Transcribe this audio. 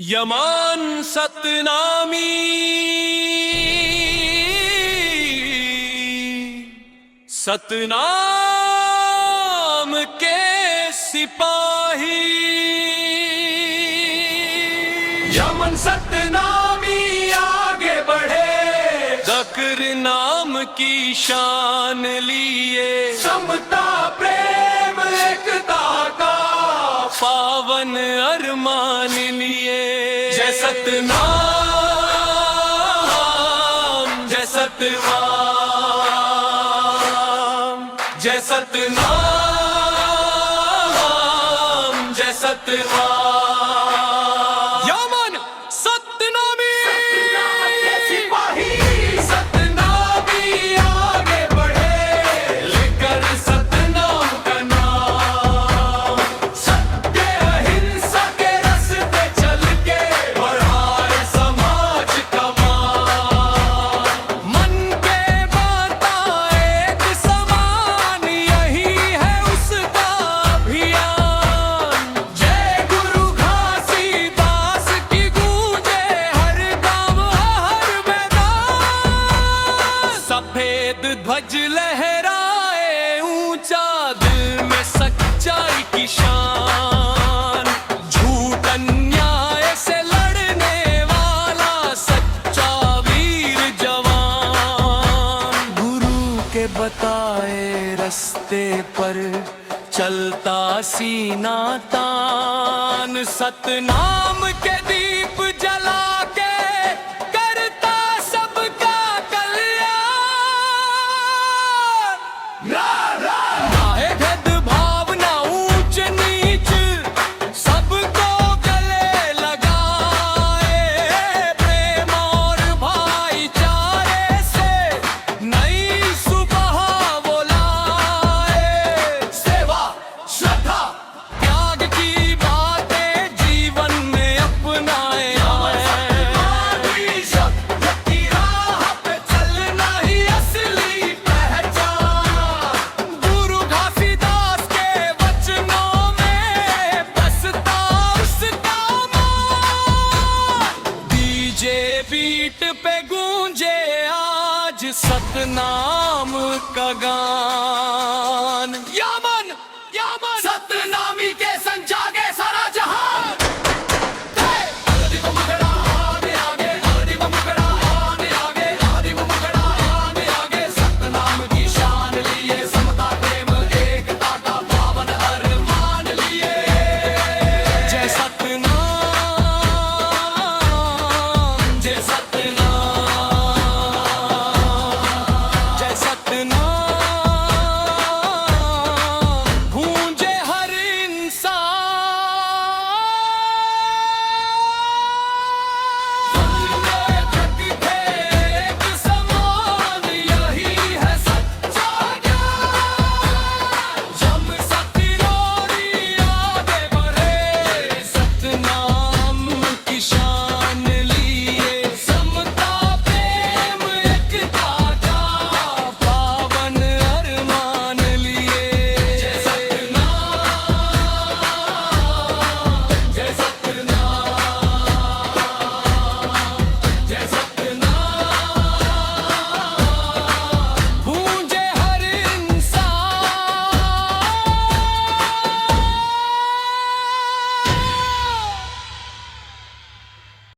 यमान सतनामी सतनाम के सिपाही। यमन सतनामी आगे बढ़े, ज़क्र नाम की शान लिए, समता प्रेम एकता का पावन अरमान लिए। जय सतनाम जय सतनाम जय सतनाम जय सतनाम। यमन सतनामी सिपाही, सतनामी आगे बढ़े, लेकर सतनाम का नाम। सत्य अहिंसा के रास्ते चल के बढ़ाए समाज का मान। मन के बाता एक समान, यही है उसका अभियान। जय गुरु घासीदास की गूंजे हर गांव हर मैदान। सफेद ध्वज लहराए ऊंचा, दिल में सच्चाई की शान। झूठ अन्याय से लड़ने वाला सच्चा वीर जवान। गुरु के बताए रास्ते पर चलता सीना तान। सतनाम के दीप जला के करता सबका कल्याण। ना है भेदभाव ना ऊंच नीच, सबको गले लगाए। प्रेम और भाईचारे से नई सुबह वो लाए। सेवा श्रद्धा त्याग की बातें जीवन में अपनाए। सत्य की राह पे चलना ही असली पहचान। गुरु घासीदास के वचनों में बसता उसका मान। डीजे बीट पे गूंजे आज सतनाम का गान।